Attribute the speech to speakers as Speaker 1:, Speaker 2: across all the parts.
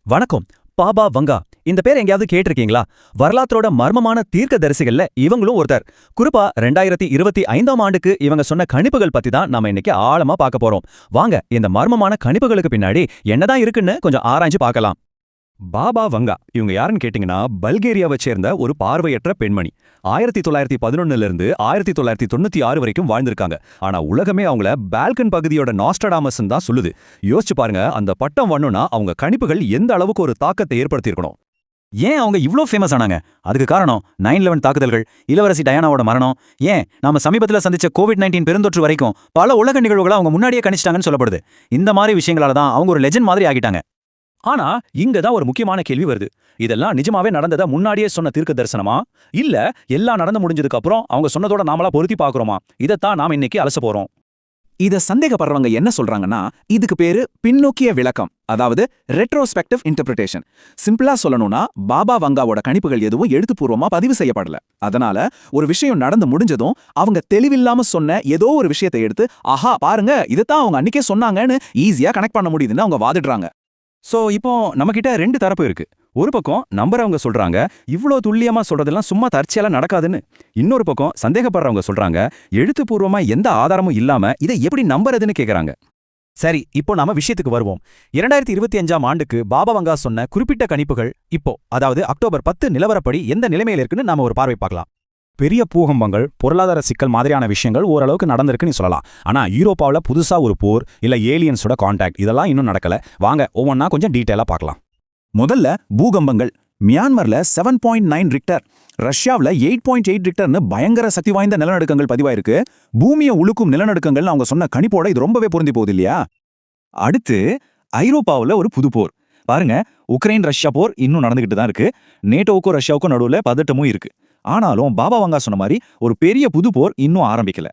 Speaker 1: வணக்கம். பாபா வங்கா இந்த பேர் எங்கேயாவது கேட்டிருக்கீங்களா? வரலாற்றோட மர்மமான தீர்க்கதரிசிகள்ல இவங்களும் ஒருத்தர். குறிப்பா 2025ஆம் ஆண்டுக்கு இவங்க சொன்ன கணிப்புகள் பத்தி தான் நாம இன்னைக்கு ஆழமா பார்க்க போறோம். வாங்க இந்த மர்மமான கணிப்புகளுக்கு பின்னாடி என்னதான் இருக்குன்னு கொஞ்சம் ஆராய்ஞ்சு பார்க்கலாம். பாபா வங்கா இவங்க யாருன்னு கேட்டீங்கன்னா, பல்கேரியாவை சேர்ந்த ஒரு பார்வையற்ற பெண்மணி. 1911 இருந்து 1996 வரைக்கும் வாழ்ந்திருக்காங்க. ஆனா உலகமே அவங்கள பால்கன் பகுதியோட நாஸ்ட்ரடாமஸ் தான் சொல்லுது. யோசிச்சு பாருங்க, அந்த பட்டம் வரணும்னா அவங்க கணிப்புகள் எந்த அளவுக்கு ஒரு தாக்கத்தை ஏற்படுத்தியிருக்கணும். ஏன் அவங்க இவ்ளோ ஃபேமஸ் ஆனாங்க? அதுக்கு காரணம் 9/11 தாக்குதல்கள், இளவரசி டயானாவோட மரணம், ஏன் நாம சமீபத்தில் சந்திச்ச கோவிட்-19 பெருந்தொற்று வரைக்கும் பல உலக நிகழ்வுகளை அவங்க முன்னாடியே கணிச்சிட்டாங்கன்னு சொல்லப்படுது. இந்த மாதிரி விஷயங்களால தான் அவங்க ஒரு லெஜெண்ட் மாதிரி ஆகிட்டாங்க. ஆனா இங்க தான் ஒரு முக்கியமான கேள்வி வருது. இதெல்லாம் நிஜமாவே நடந்ததா முன்னாடியே சொன்ன தீர்க்க தரிசனமா, இல்ல எல்லாம் நடந்து முடிஞ்சதுக்கு அப்புறம் அவங்க சொன்னதோட நாமளா பொருத்தி பார்க்கறோமா? இதத்தான் நாம இன்னைக்கு அலச போறோம்.
Speaker 2: இத சந்தேகப்படுறவங்க என்ன சொல்றாங்கன்னா, இதுக்கு பேரு பின்னோக்கிய விளக்கம், அதாவது ரெட்ரோஸ்பெக்டிவ் இன்டர்பிரிட்டேஷன். சிம்பிளா சொல்லணும்னா, பாபா வங்காவோட கணிப்புகள் எதுவும் எழுத்துப்பூர்வமா பதிவு செய்யப்படல. அதனால ஒரு விஷயம் நடந்து முடிஞ்சதும் அவங்க தெளிவில்லாம சொன்ன ஏதோ ஒரு விஷயத்தை எடுத்து, ஆஹா பாருங்க இதைத்தான் அவங்க அன்னைக்கே சொன்னாங்கன்னு ஈஸியா கனெக்ட் பண்ண முடியுதுன்னு அவங்க வாதிடுறாங்க.
Speaker 1: சோ இப்போ நம்மகிட்ட ரெண்டு தரப்பு இருக்கு. ஒரு பக்கம் நம்புறவங்க சொல்றாங்க, இவ்ளோ துல்லியமா சொல்றதெல்லாம் சும்மா தற்செயலா நடக்காதுன்னு. இன்னொரு பக்கம் சந்தேகப்படுறவங்க சொல்றாங்க, எழுத்துப்பூர்வமா எந்த ஆதாரமும் இல்லாம இதை எப்படி நம்புறதுன்னு கேக்குறாங்க. சரி, இப்போ நாம விஷயத்துக்கு வருவோம். 2025ஆம் ஆண்டுக்கு பாபா வங்கா சொன்ன குறிப்பிட்ட கணிப்புகள் இப்போ, அதாவது அக்டோபர் 10 நிலவரப்படி எந்த நிலைமையில இருக்குன்னு நாம ஒரு பார்வை பார்க்கலாம். பெரிய பூகம்பங்கள், பொருளாதார சிக்கல் மாதிரியான விஷயங்கள் ஓரளவுக்கு நடந்திருக்குன்னு சொல்லலாம். ஆனா யூரோப்பாவில் புதுசா ஒரு போர் இல்ல ஏலியன்ஸோட கான்டாக்ட் இதெல்லாம் இன்னும் நடக்கல. வாங்க ஒவ்வொன்னா கொஞ்சம் டீட்டெயிலா பார்க்கலாம்.
Speaker 2: முதல்ல பூகம்பங்கள். மியான்மர்ல 7.9 ரிக்டர், ரஷ்யாவில் 8.8 ரிக்டர்னு பயங்கர சக்தி வாய்ந்த நிலநடுக்கங்கள் பதிவாயிருக்கு. பூமியை உழுக்கும் நிலநடுக்கங்கள் அவங்க சொன்ன கணிப்போட இது ரொம்பவே பொருந்தி போகுது இல்லையா?
Speaker 3: அடுத்து ஐரோப்பாவில் ஒரு புது போர். பாருங்க, உக்ரைன் ரஷ்யா போர் இன்னும் நடந்துகிட்டு தான் இருக்கு. நேட்டோவுக்கும் ரஷ்யாவுக்கும் நடுவுல பதட்டமும் இருக்கு. ஆனாலும் பாபா வங்கா சொன்ன மாதிரி ஒரு பெரிய புது போர் இன்னும் ஆரம்பிக்கல.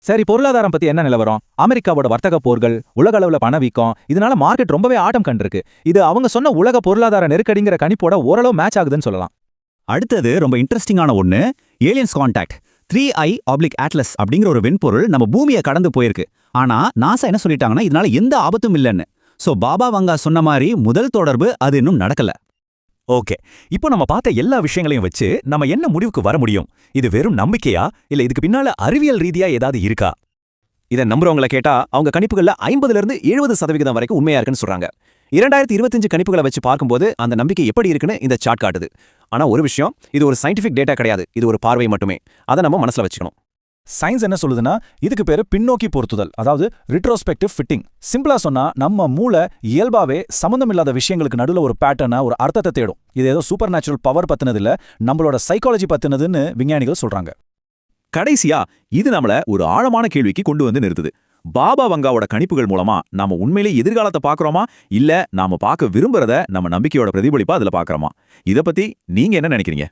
Speaker 1: சரி, பொருளாதாரம் பத்தி என்ன நிலவரம்? அமெரிக்காவோட வர்த்தக போர்கள், உலக அளவுல பணவீக்கம், இதனால மார்க்கெட் ரொம்பவே ஆட்டம் கண்டிருக்கு. இது அவங்க சொன்ன உலக பொருளாதார நெருக்கடிங்கிற கணிப்போட ஓரளவு மேட்ச் ஆகுதுன்னு சொல்லலாம்.
Speaker 4: அடுத்தது ரொம்ப இன்ட்ரெஸ்டிங்கான ஒண்ணு, ஏலியன்ஸ் கான்டாக்ட். 3I/Atlas அப்படிங்கிற ஒரு விண்பொருள் நம்ம பூமியை கடந்து போயிருக்கு. ஆனா நாசா என்ன சொல்லிட்டாங்கன்னா, இதனால எந்த ஆபத்தும் இல்லைன்னு. சோ பாபா வங்கா சொன்ன மாதிரி முதல் தொடர்பு அது இன்னும் நடக்கல.
Speaker 1: ஓகே, இப்போ நம்ம பார்த்த எல்லா விஷயங்களையும் வச்சு நம்ம என்ன முடிவுக்கு வர முடியும்? இது வெறும் நம்பிக்கையா, இல்ல இதுக்கு பின்னால அறிவியல் ரீதியா ஏதாவது இருக்கா? இதை நம்புறவங்கள கேட்டா அவங்க கணிப்புகள்ல 50% 70% வரைக்கும் உண்மையா இருக்குன்னு சொல்றாங்க. 2025 கணிப்புகளை வச்சு பார்க்கும்போது அந்த நம்பிக்கை எப்படி இருக்குன்னு இந்த சார்ட் காட்டுது. ஆனா ஒரு விஷயம், இது ஒரு சயின்டிபிக் டேட்டா கிடையாது, இது ஒரு பார்வை மட்டுமே. அதை நம்ம மனசுல வச்சுக்கணும்.
Speaker 5: சயின்ஸ் என்ன சொல்லுதுன்னா, இதுக்கு பேரு பின்னோக்கி பொருத்துதல், அதாவது ரிட்ரோஸ்பெக்டிவ் ஃபிட்டிங். சிம்பிளா சொன்னா, நம்ம மூளை இயல்பாவே சம்பந்தமில்லாத விஷயங்களுக்கு நடுவில் ஒரு பேட்டர்னை, ஒரு அர்த்தத்தை தேடும். இது ஏதோ சூப்பர் நேச்சுரல் பவர் பத்தினது இல்ல, நம்மளோட சைக்காலஜி பத்தினதுன்னு விஞ்ஞானிகள் சொல்றாங்க.
Speaker 2: கடைசியா இது நம்மள ஒரு ஆழமான கேள்விக்கு கொண்டு வந்து நிறுத்துது. பாபா வங்காவோட கணிப்புகள் மூலமா நாம உண்மையிலே எதிர்காலத்தை பார்க்கறோமா, இல்ல நாம பார்க்க விரும்புறத நம்ம நம்பிக்கையோட பிரதிபலிப்பா அதுல பார்க்கறோமா? இத பத்தி நீங்க என்ன நினைக்கிறீங்க?